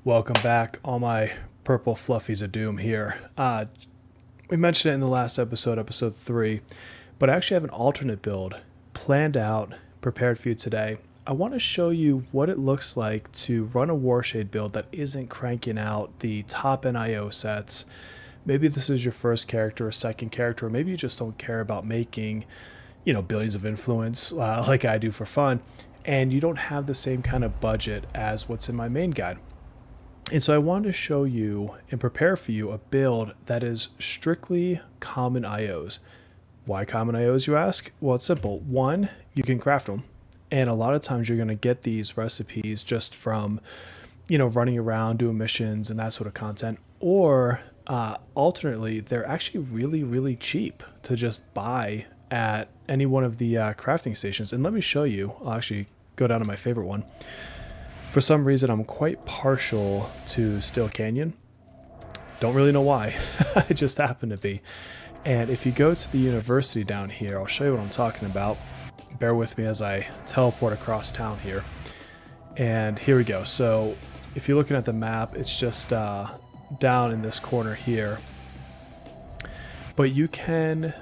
Welcome back, all my purple fluffies of doom here. We mentioned it in the last episode, episode 3, but I actually have an alternate build planned out, prepared for you today. I want to show you what it looks like to run a Warshade build that isn't cranking out the top NIO sets. Maybe this is your first character or second character, or maybe you just don't care about making, billions of influence like I do for fun, and you don't have the same kind of budget as what's in my main guide. And so I wanted to show you and prepare for you a build that is strictly common IOs. Why common IOs, you ask? Well, it's simple. One, you can craft them. And a lot of times you're going to get these recipes just from, running around, doing missions and that sort of content. Or alternately, they're actually really, really cheap to just buy at any one of the crafting stations. And let me show you. I'll actually go down to my favorite one. For some reason, I'm quite partial to Steel Canyon. Don't really know why. I just happen to be. And if you go to the university down here, I'll show you what I'm talking about. Bear with me as I teleport across town here. And here we go. So if you're looking at the map, it's just down in this corner here. But you can,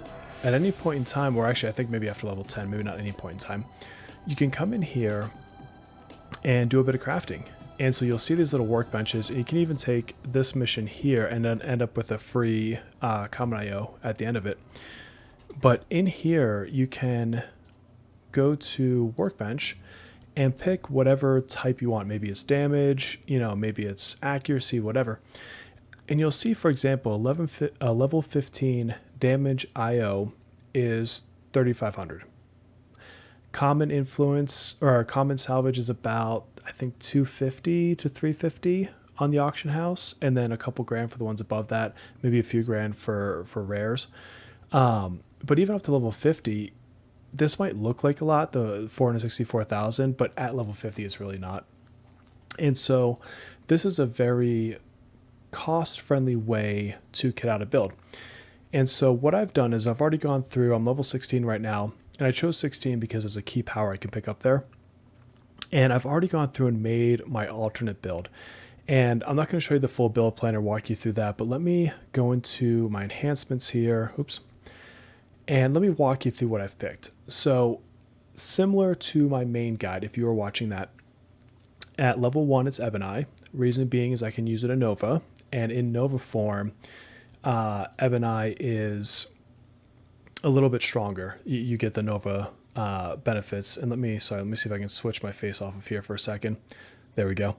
at any point in time, or actually I think maybe after level 10, maybe not any point in time, you can come in here and do a bit of crafting. And so you'll see these little workbenches, and you can even take this mission here and then end up with a free common IO at the end of it. But in here, you can go to workbench and pick whatever type you want. Maybe it's damage, maybe it's accuracy, whatever. And you'll see, for example, level 15 damage IO is 3,500. Common influence or common salvage is about, I think, 250 to 350 on the auction house, and then a couple grand for the ones above that, maybe a few grand for rares. But even up to level 50, this might look like a lot, the 464,000, but at level 50 it's really not. And so this is a very cost-friendly way to kit out a build. And so what I've done is I've already gone through, I'm level 16 right now, and I chose 16 because it's a key power I can pick up there. And I've already gone through and made my alternate build. And I'm not going to show you the full build plan or walk you through that, but let me go into my enhancements here. Oops. And let me walk you through what I've picked. So similar to my main guide, if you were watching that, at level 1 it's Ebony. Reason being is I can use it in Nova. And in Nova form, Ebony is a little bit stronger. You get the Nova benefits. And let me see if I can switch my face off of here for a second. There we go.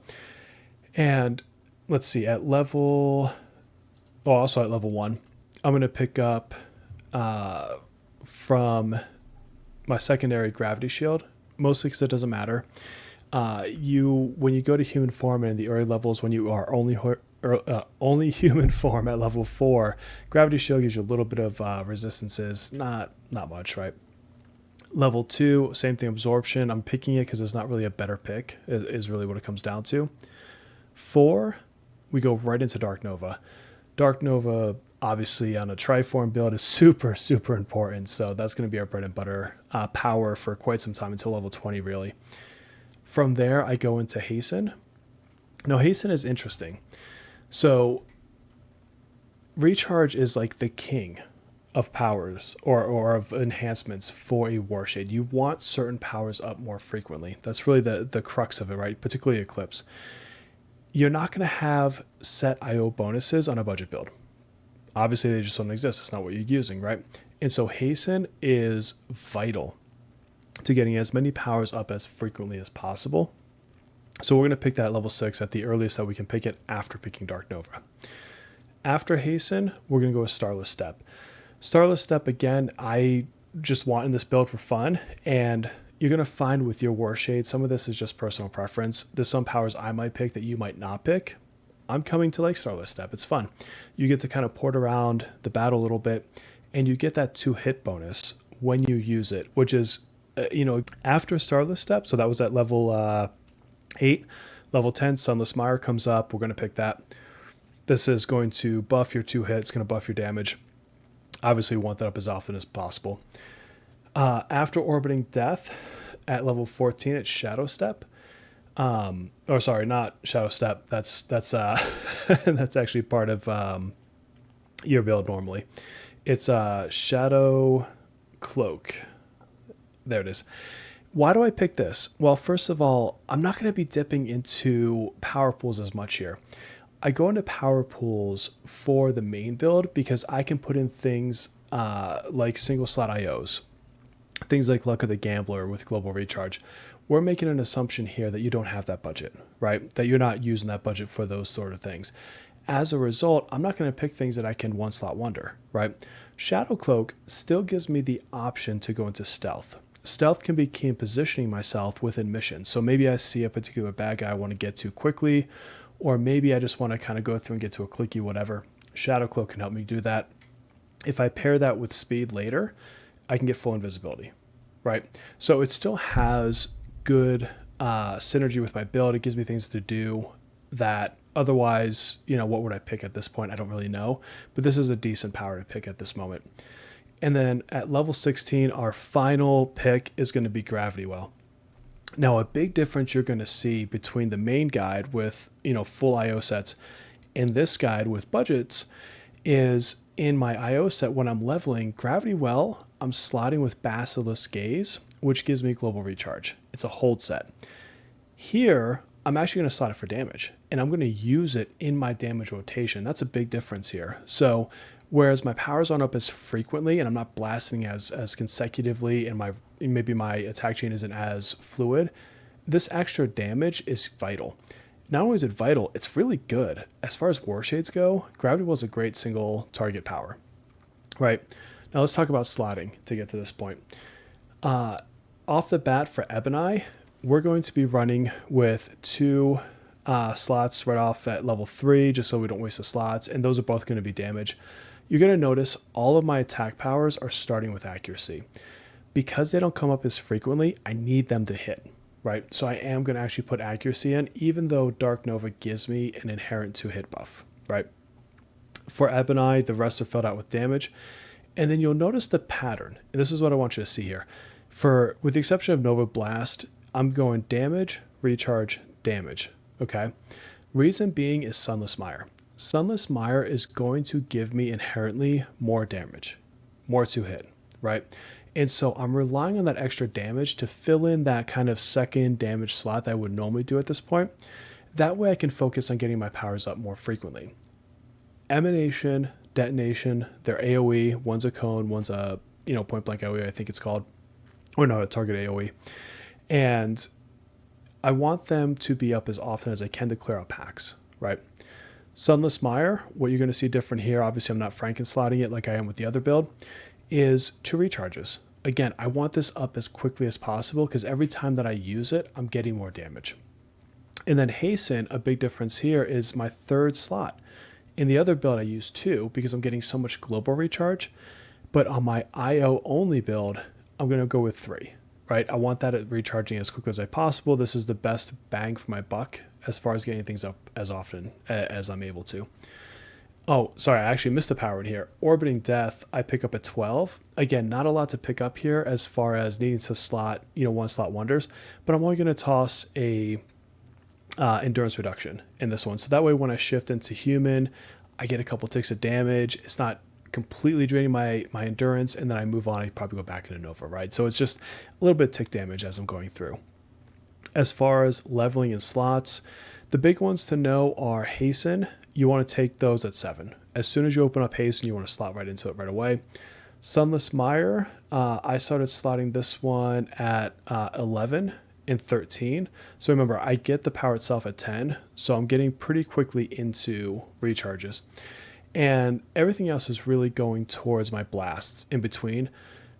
And let's see, also at level 1, I'm going to pick up from my secondary gravity shield, mostly because it doesn't matter. When you go to human form and in the early levels, when you are only human form at level 4, gravity shield gives you a little bit of resistances, not much, right? Level 2, same thing, absorption. I'm picking it because there's not really a better pick, is really what it comes down to. 4, we go right into Dark Nova. Dark Nova, obviously on a Triform build, is super, super important. So that's going to be our bread and butter power for quite some time, until level 20, really. From there, I go into Hasten. Now, Hasten is interesting. So Recharge is like the king of powers or of enhancements for a Warshade. You want certain powers up more frequently. That's really the crux of it, right? Particularly Eclipse. You're not going to have set IO bonuses on a budget build. Obviously, they just don't exist. It's not what you're using, right? And so Hasten is vital to getting as many powers up as frequently as possible. So we're going to pick that at level 6 at the earliest that we can pick it, after picking Dark Nova. After Hasten, we're going to go with Starless Step. Starless Step, again, I just want in this build for fun, and you're going to find with your Warshade, some of this is just personal preference. There's some powers I might pick that you might not pick. I'm coming to like Starless Step. It's fun. You get to kind of port around the battle a little bit, and you get that 2-hit bonus when you use it, which is, after Starless Step. So that was at level 8. Level 10, Sunless Mire comes up. We're going to pick that. This is going to buff your 2-hit. It's going to buff your damage. Obviously, we want that up as often as possible. After Orbiting Death, at level 14, it's Shadow Step. Or sorry, not Shadow Step. That's that's actually part of your build normally. It's Shadow Cloak. There it is. Why do I pick this? Well, first of all, I'm not going to be dipping into power pools as much here. I go into power pools for the main build because I can put in things like single slot IOs, things like Luck of the Gambler with Global Recharge. We're making an assumption here that you don't have that budget, right? That you're not using that budget for those sort of things. As a result, I'm not going to pick things that I can one slot wonder, right? Shadow Cloak still gives me the option to go into stealth. Stealth can be key in positioning myself within missions. So maybe I see a particular bad guy I want to get to quickly, or maybe I just want to kind of go through and get to a clicky, whatever. Shadow Cloak can help me do that. If I pair that with speed later, I can get full invisibility, right? So it still has good synergy with my build. It gives me things to do that otherwise, what would I pick at this point? I don't really know, but this is a decent power to pick at this moment. And then at level 16, our final pick is going to be Gravity Well. Now, a big difference you're going to see between the main guide with, full IO sets and this guide with budgets is in my IO set when I'm leveling Gravity Well, I'm slotting with Basilisk Gaze, which gives me Global Recharge. It's a hold set. Here, I'm actually going to slot it for damage, and I'm going to use it in my damage rotation. That's a big difference here. So whereas my powers aren't up as frequently and I'm not blasting as consecutively and maybe my attack chain isn't as fluid, this extra damage is vital. Not only is it vital, it's really good. As far as Warshades go, Gravity Well is a great single target power. Right, now let's talk about slotting to get to this point. Off the bat for Ebony, we're going to be running with 2 slots right off at level 3 just so we don't waste the slots, and those are both going to be damage. You're going to notice all of my attack powers are starting with accuracy. Because they don't come up as frequently, I need them to hit, right? So I am going to actually put accuracy in, even though Dark Nova gives me an inherent 2-hit buff, right? For Ebony, the rest are filled out with damage. And then you'll notice the pattern, and this is what I want you to see here. With the exception of Nova Blast, I'm going damage, recharge, damage, okay? Reason being is Sunless Mire. Sunless Mire is going to give me inherently more damage, more to hit, right? And so I'm relying on that extra damage to fill in that kind of second damage slot that I would normally do at this point. That way I can focus on getting my powers up more frequently. Emanation, Detonation, they're AoE. One's a cone, one's a point blank AoE, I think it's called. Or no, a target AoE. And I want them to be up as often as I can to clear out packs, right? Sunless Mire, what you're going to see different here, obviously I'm not Franken-slotting it like I am with the other build, is 2 recharges. Again, I want this up as quickly as possible because every time that I use it, I'm getting more damage. And then Hasten, a big difference here is my 3rd slot. In the other build, I use 2 because I'm getting so much global recharge. But on my IO only build, I'm going to go with 3, right? I want that at recharging as quickly as possible. This is the best bang for my buck as far as getting things up as often as I'm able to. Oh, sorry, I actually missed the power in here. Orbiting Death, I pick up at 12. Again, not a lot to pick up here as far as needing to slot, 1-slot wonders, but I'm only going to toss a endurance reduction in this one. So that way when I shift into human, I get a couple ticks of damage. It's not completely draining my endurance, and then I move on. I probably go back into Nova, right? So it's just a little bit of tick damage as I'm going through. As far as leveling in slots, the big ones to know are Hasten. You want to take those at 7. As soon as you open up Hasten, you want to slot right into it right away. Sunless Mire, I started slotting this one at 11 and 13. So remember, I get the power itself at 10, so I'm getting pretty quickly into recharges. And everything else is really going towards my blasts in between,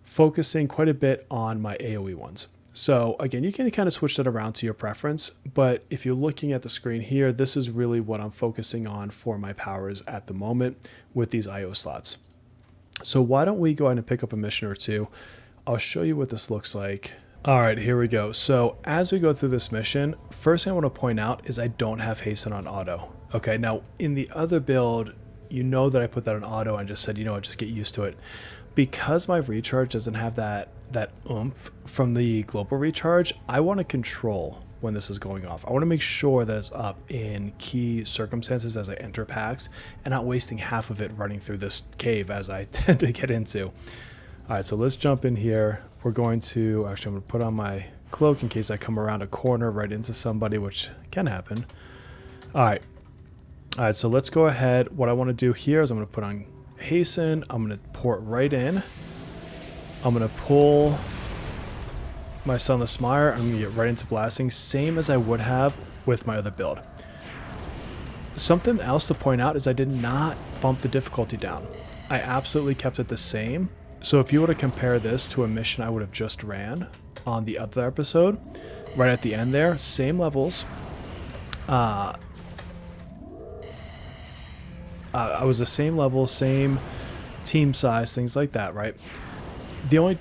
focusing quite a bit on my AoE ones. So again, you can kind of switch that around to your preference, but if you're looking at the screen here, this is really what I'm focusing on for my powers at the moment with these IO slots. So why don't we go ahead and pick up a mission or two? I'll show you what this looks like. All right, here we go. So as we go through this mission, first thing I want to point out is I don't have Hasten on auto. Okay, now in the other build, you know that I put that on auto and just said, just get used to it. Because my recharge doesn't have that oomph from the global recharge, I want to control when this is going off. I want to make sure that it's up in key circumstances as I enter packs and not wasting half of it running through this cave as I tend to get into. All right, so let's jump in here. We're going to, actually I'm going to put on my cloak in case I come around a corner right into somebody, which can happen. All right, so let's go ahead. What I want to do here is I'm going to put on hasten. I'm going to port right in. I'm going to pull my Sunless Mire. I'm going to get right into blasting, same as I would have with my other build. Something else to point out is I did not bump the difficulty down. I absolutely kept it the same. So if you were to compare this to a mission I would have just ran on the other episode, right at the end there, same levels. I was the same level, same team size, things like that, right? The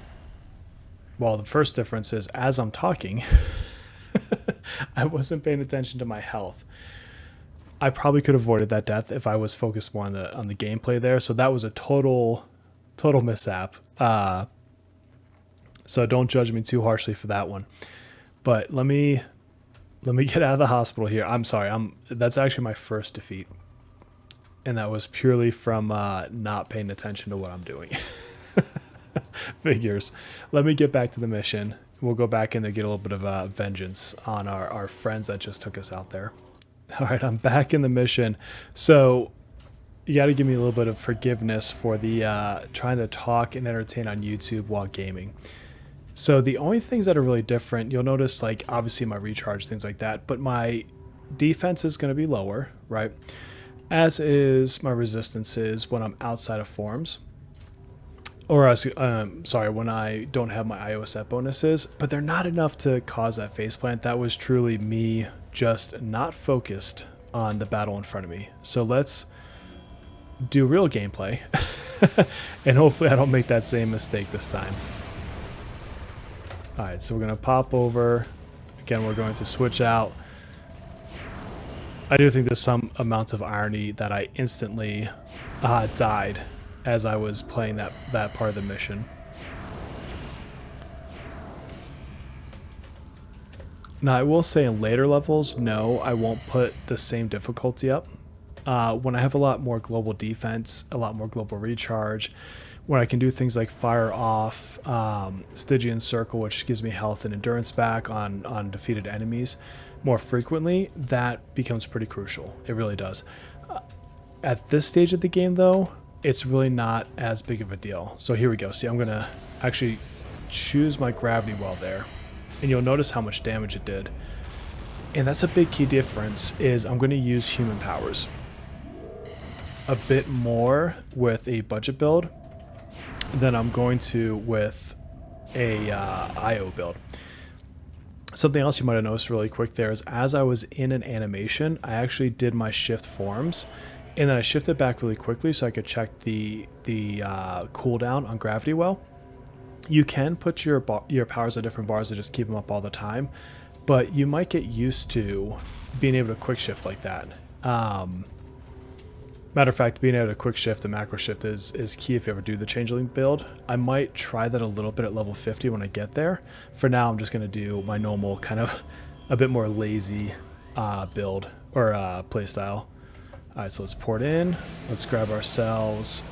first difference is as I'm talking, I wasn't paying attention to my health. I probably could have avoided that death if I was focused more on the gameplay there. So that was a total mishap. So don't judge me too harshly for that one. But let me get out of the hospital here. I'm sorry. That's actually my first defeat. And that was purely from not paying attention to what I'm doing. Figures. Let me get back to the mission. We'll go back in there, get a little bit of vengeance on our friends that just took us out there. All right, I'm back in the mission. So you got to give me a little bit of forgiveness for the trying to talk and entertain on YouTube while gaming. So the only things that are really different, you'll notice, like obviously my recharge, things like that, but my defense is going to be lower, right? As is my resistances when I'm outside of forms. Or when I don't have my IO set bonuses, but they're not enough to cause that faceplant. That was truly me just not focused on the battle in front of me. So let's do real gameplay, and hopefully I don't make that same mistake this time. All right, so we're gonna pop over. Again, we're going to switch out. I do think there's some amount of irony that I instantly died as I was playing that part of the mission. Now, I will say in later levels, no, I won't put the same difficulty up. When I have a lot more global defense, a lot more global recharge, when I can do things like fire off Stygian Circle, which gives me health and endurance back on defeated enemies more frequently, that becomes pretty crucial. It really does. At this stage of the game, though, it's really not as big of a deal. So here we go. See, I'm going to actually choose my gravity well there. And you'll notice how much damage it did. And that's a big key difference, is I'm going to use human powers a bit more with a budget build than I'm going to with a IO build. Something else you might have noticed really quick there is as I was in an animation, I actually did my shift forms. And then I shifted back really quickly so I could check the cooldown on gravity well. You can put your powers at different bars to just keep them up all the time, but you might get used to being able to quick shift like that. Matter of fact, being able to quick shift and macro shift is key if you ever do the changeling build. I might try that a little bit at level 50 when I get there. For now, I'm just going to do my normal kind of a bit more lazy build or playstyle. All right, so let's port in. Let's grab ourselves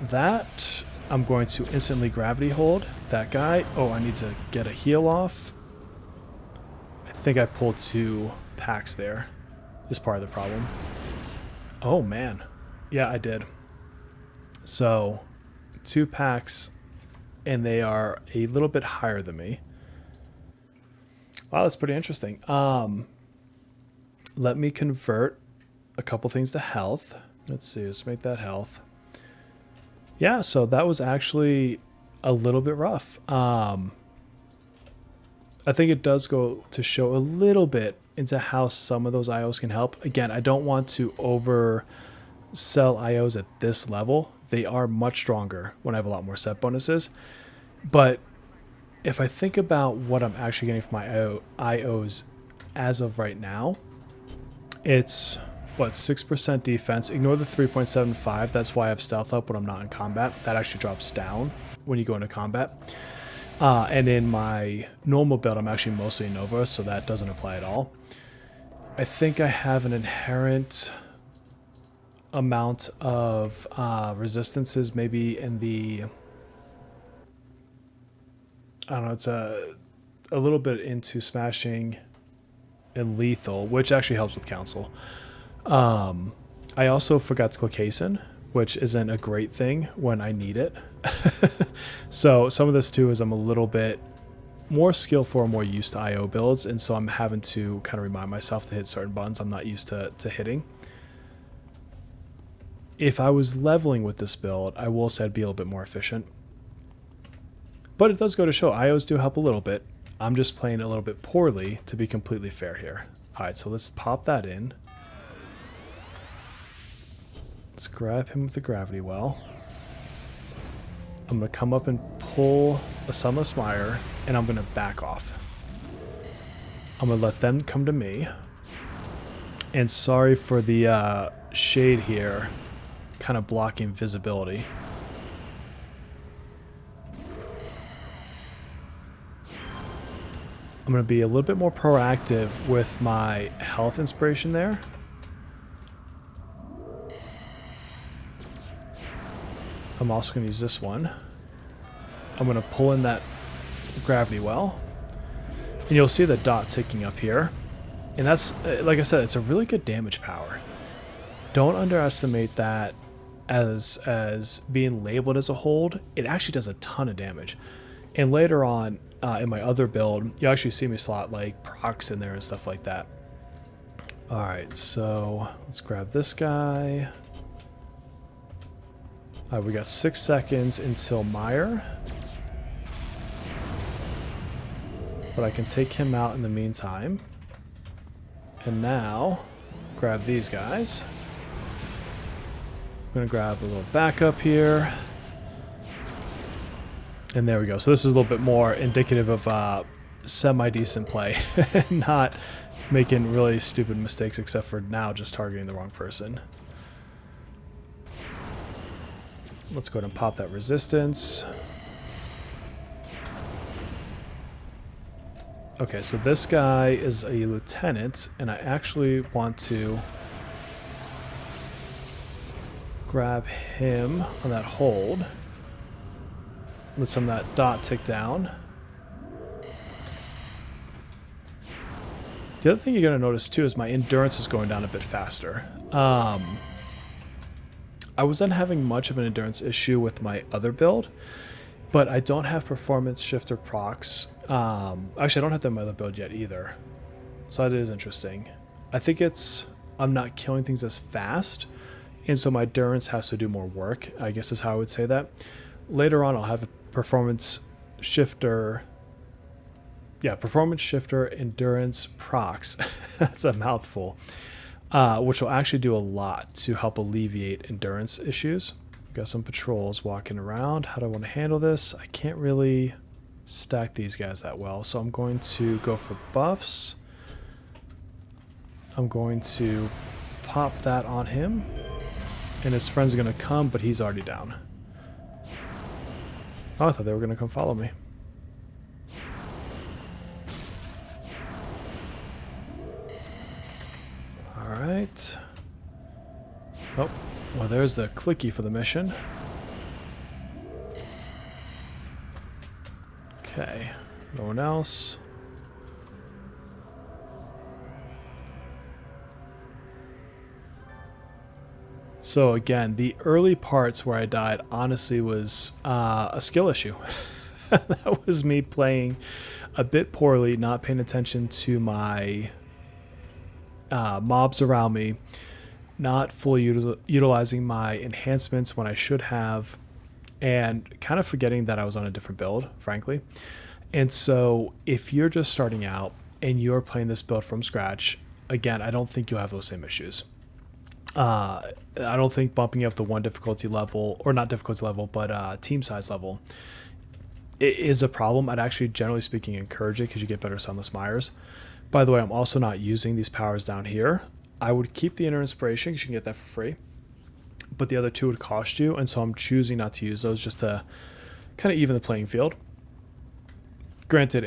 that. I'm going to instantly gravity hold that guy. Oh, I need to get a heal off. I think I pulled 2 packs there. Is part of the problem. Oh, man. Yeah, I did. So 2 packs, and they are a little bit higher than me. Wow, that's pretty interesting. Let me convert a couple things to health. Let's see, let's make that health. Yeah, so that was actually a little bit rough. I think it does go to show a little bit into how some of those IOs can help. Again, I don't want to oversell IOs at this level. They are much stronger when I have a lot more set bonuses. But if I think about what I'm actually getting from my IOs as of right now, it's, what, 6% defense. Ignore the 3.75. That's why I have stealth up when I'm not in combat. That actually drops down when you go into combat. And in my normal build, I'm actually mostly Nova, so that doesn't apply at all. I think I have an inherent amount of resistances, maybe in the, I don't know, it's a little bit into smashing and lethal, which actually helps with council. I also forgot to click hasten, which isn't a great thing when I need it. So some of this too is I'm a little bit more skillful or more used to IO builds, and so I'm having to kind of remind myself to hit certain buttons I'm not used to hitting. If I was leveling with this build, I will say I'd be a little bit more efficient. But it does go to show IOs do help a little bit. I'm just playing a little bit poorly, to be completely fair here. Alright, so let's pop that in. Let's grab him with the gravity well. I'm going to come up and pull a Sunless Mire, and I'm going to back off. I'm going to let them come to me. And sorry for the shade here, kind of blocking visibility. I'm going to be a little bit more proactive with my health inspiration there. I'm also going to use this one. I'm going to pull in that gravity well. And you'll see the dot ticking up here. And that's, like I said, it's a really good damage power. Don't underestimate that as being labeled as a hold. It actually does a ton of damage. And later on, in my other build, you actually see me slot like procs in there and stuff like that. Alright, so let's grab this guy. We got 6 seconds until Mire. But I can take him out in the meantime. And now, grab these guys. I'm going to grab a little backup here. And there we go. So this is a little bit more indicative of semi-decent play. Not making really stupid mistakes, except for now just targeting the wrong person. Let's go ahead and pop that resistance. Okay, so this guy is a lieutenant, and I actually want to grab him on that hold. Let some of that dot tick down. The other thing you're going to notice too is my endurance is going down a bit faster. I wasn't having much of an endurance issue with my other build, but I don't have performance shifter procs. Actually, I don't have them in my other build yet either. So that is interesting. I think it's I'm not killing things as fast, and so my endurance has to do more work, I guess is how I would say that. Later on, I'll have a performance shifter. Yeah, performance shifter endurance procs. That's a mouthful. Which will actually do a lot to help alleviate endurance issues. We've got some patrols walking around. How do I want to handle this? I can't really stack these guys that well, so I'm going to go for buffs. I'm going to pop that on him, and his friends are going to come, but he's already down. Oh, I thought they were going to come follow me. Alright. Oh, well, there's the clicky for the mission. Okay, no one else. So again, the early parts where I died honestly was a skill issue. That was me playing a bit poorly, not paying attention to my mobs around me, not fully utilizing my enhancements when I should have, and kind of forgetting that I was on a different build, frankly. And so if you're just starting out and you're playing this build from scratch, again, I don't think you'll have those same issues. I don't think bumping up to one difficulty level, or not difficulty level, but team size level, it is a problem. I'd actually, generally speaking, encourage it because you get better Sunless Mires. By the way, I'm also not using these powers down here. I would keep the Inner Inspiration because you can get that for free, but the other two would cost you, and so I'm choosing not to use those just to kind of even the playing field. Granted,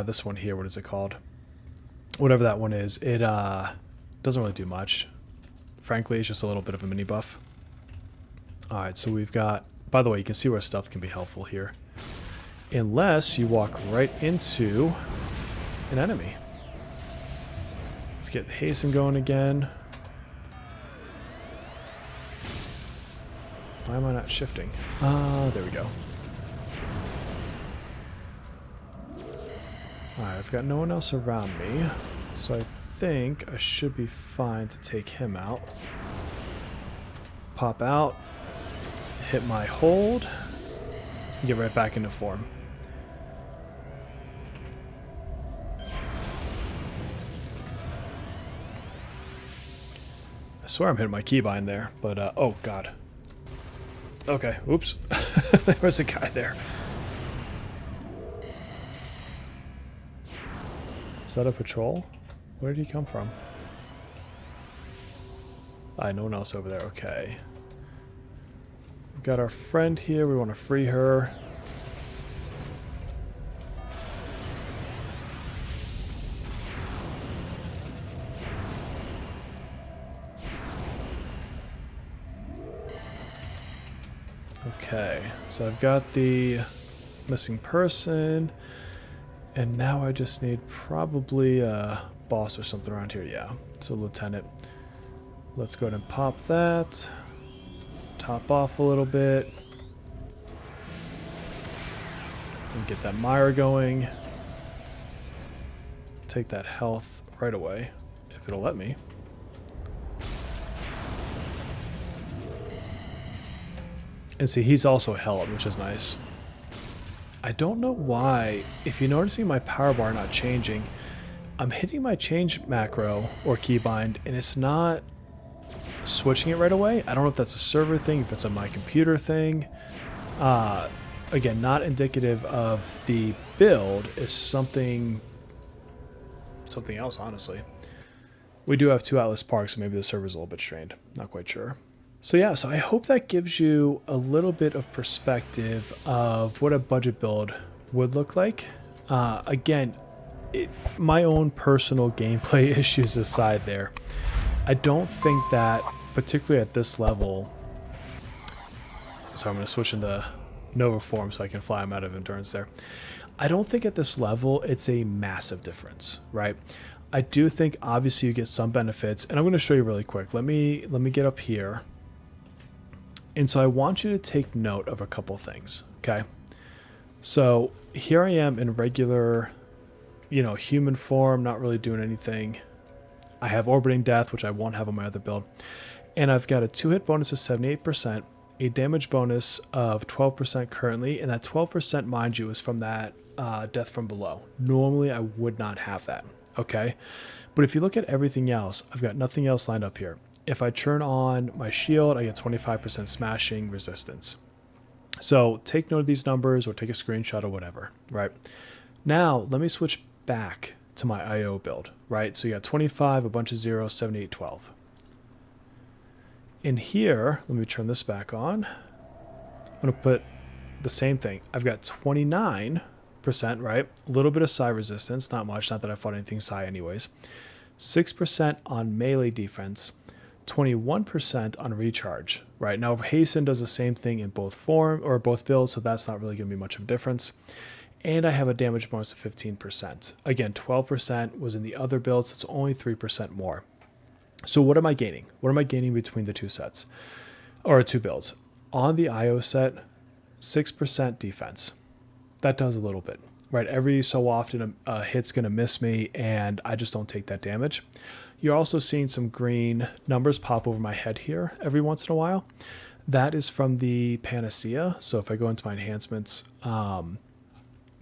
this one here, what is it called? Whatever that one is, it doesn't really do much. Frankly, it's just a little bit of a mini buff. Alright, so we've got... By the way, you can see where stealth can be helpful here. Unless you walk right into an enemy. Let's get hasten going again. Why am I not shifting? There we go. Alright, I've got no one else around me, so I think I should be fine to take him out. Pop out, hit my hold, and get right back into form. I swear I'm hitting my keybind there, but oh god. Okay, oops. There was a guy there. Is that a patrol? Where did he come from? No one else over there. Okay. We've got our friend here. We want to free her. Okay, so I've got the missing person. And now I just need probably a boss or something around here. Yeah, so lieutenant. Let's go ahead and pop that. Top off a little bit. And get that mire going. Take that health right away, if it'll let me. And see, he's also held, which is nice. I don't know why, if you're noticing my power bar not changing, I'm hitting my change macro or keybind and it's not switching it right away. I don't know if that's a server thing, if it's a my computer thing. Again, not indicative of the build, is something else, honestly. We do have 2 Atlas Parks, so maybe the server's a little bit strained. Not quite sure. So yeah, so I hope that gives you a little bit of perspective of what a budget build would look like. Again, my own personal gameplay issues aside there, I don't think that, particularly at this level, so I'm going to switch into Nova form so I can fly him out of endurance there. I don't think at this level it's a massive difference, right? I do think obviously you get some benefits, and I'm going to show you really quick. Let me get up here. And so I want you to take note of a couple things, okay? So here I am in regular, human form, not really doing anything. I have orbiting death, which I won't have on my other build. And I've got a 2-hit bonus of 78%, a damage bonus of 12% currently, and that 12%, mind you, is from that death from below. Normally I would not have that, okay? But if you look at everything else, I've got nothing else lined up here. If I turn on my shield, I get 25% smashing resistance. So take note of these numbers or take a screenshot or whatever, right? Now, let me switch back to my IO build, right? So you got 25, a bunch of zeros, 78, 12. In here, let me turn this back on. I'm going to put the same thing. I've got 29%, right? A little bit of psi resistance, not much, not that I fought anything psi anyways. 6% on melee defense. 21% on recharge, right? Now hasten does the same thing in both builds, so that's not really going to be much of a difference. And I have a damage bonus of 15%. Again, 12% was in the other build, so it's only 3% more. So what am I gaining? What am I gaining between the 2 sets? Or 2 builds? On the IO set, 6% defense. That does a little bit, right? Every so often a hit's going to miss me, and I just don't take that damage. You're also seeing some green numbers pop over my head here every once in a while. That is from the Panacea. So if I go into my enhancements, you're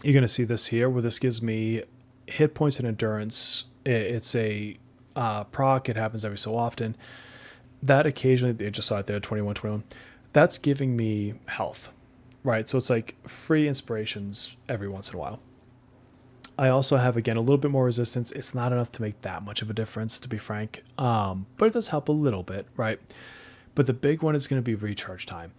going to see this here, where this gives me hit points and endurance. It's a proc. It happens every so often. That occasionally, they just saw it there, 21. That's giving me health, right? So it's like free inspirations every once in a while. I also have, again, a little bit more resistance. It's not enough to make that much of a difference, to be frank, but it does help a little bit, right? But the big one is going to be recharge time.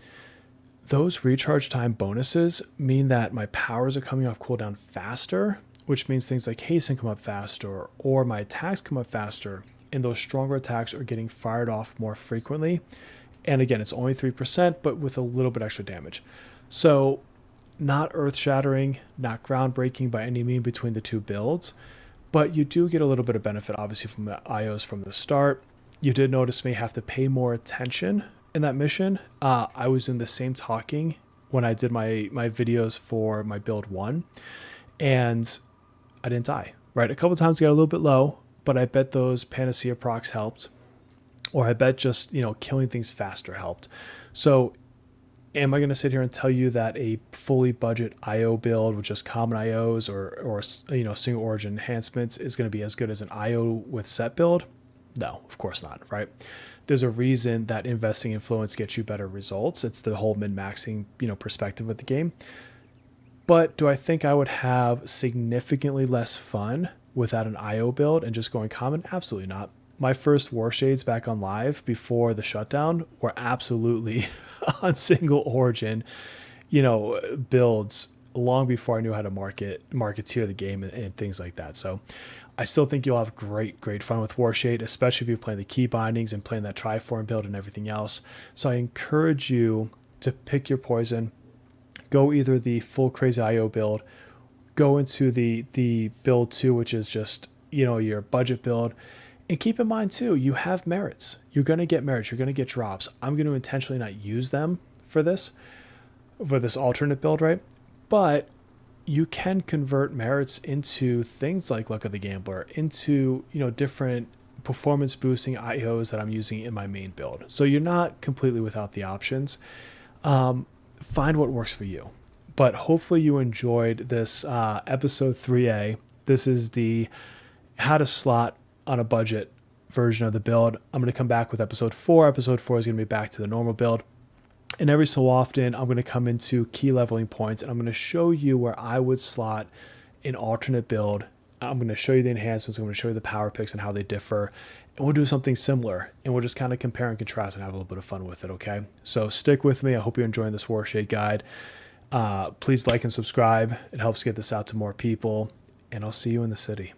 those recharge time bonuses mean that my powers are coming off cooldown faster, which means things like hasten come up faster, or my attacks come up faster, and those stronger attacks are getting fired off more frequently. And again, it's only 3%, but with a little bit extra damage. So not earth-shattering, not groundbreaking by any means between the two builds, but you do get a little bit of benefit, obviously, from the IOs from the start. You did notice me have to pay more attention in that mission. I was in the same talking when I did my videos for my build 1, and I didn't die, right? A couple times I got a little bit low, but I bet those Panacea procs helped, or I bet just, killing things faster helped. So am I going to sit here and tell you that a fully budget IO build with just common IOs or single origin enhancements is going to be as good as an IO with set build? No, of course not, right? There's a reason that investing influence gets you better results. It's the whole min-maxing, perspective of the game. But do I think I would have significantly less fun without an IO build and just going common? Absolutely not. My first Warshades back on live before the shutdown were absolutely on single origin, builds long before I knew how to marketeer the game and things like that. So I still think you'll have great fun with Warshade, especially if you're playing the key bindings and playing that Triform build and everything else. So I encourage you to pick your poison, go either the full crazy IO build, go into the build 2, which is just, your budget build. And keep in mind, too, you have merits. You're going to get merits. You're going to get drops. I'm going to intentionally not use them for this alternate build, right? But you can convert merits into things like Luck of the Gambler, into, different performance boosting IOs that I'm using in my main build. So you're not completely without the options. Find what works for you. But hopefully you enjoyed this episode 3A. This is the how to slot on a budget version of the build. I'm going to come back with episode 4. Episode 4 is going to be back to the normal build. And every so often, I'm going to come into key leveling points, and I'm going to show you where I would slot an alternate build. I'm going to show you the enhancements. I'm going to show you the power picks and how they differ. And we'll do something similar, and we'll just kind of compare and contrast and have a little bit of fun with it, okay? So stick with me. I hope you're enjoying this Warshade guide. Please like and subscribe. It helps get this out to more people, and I'll see you in the city.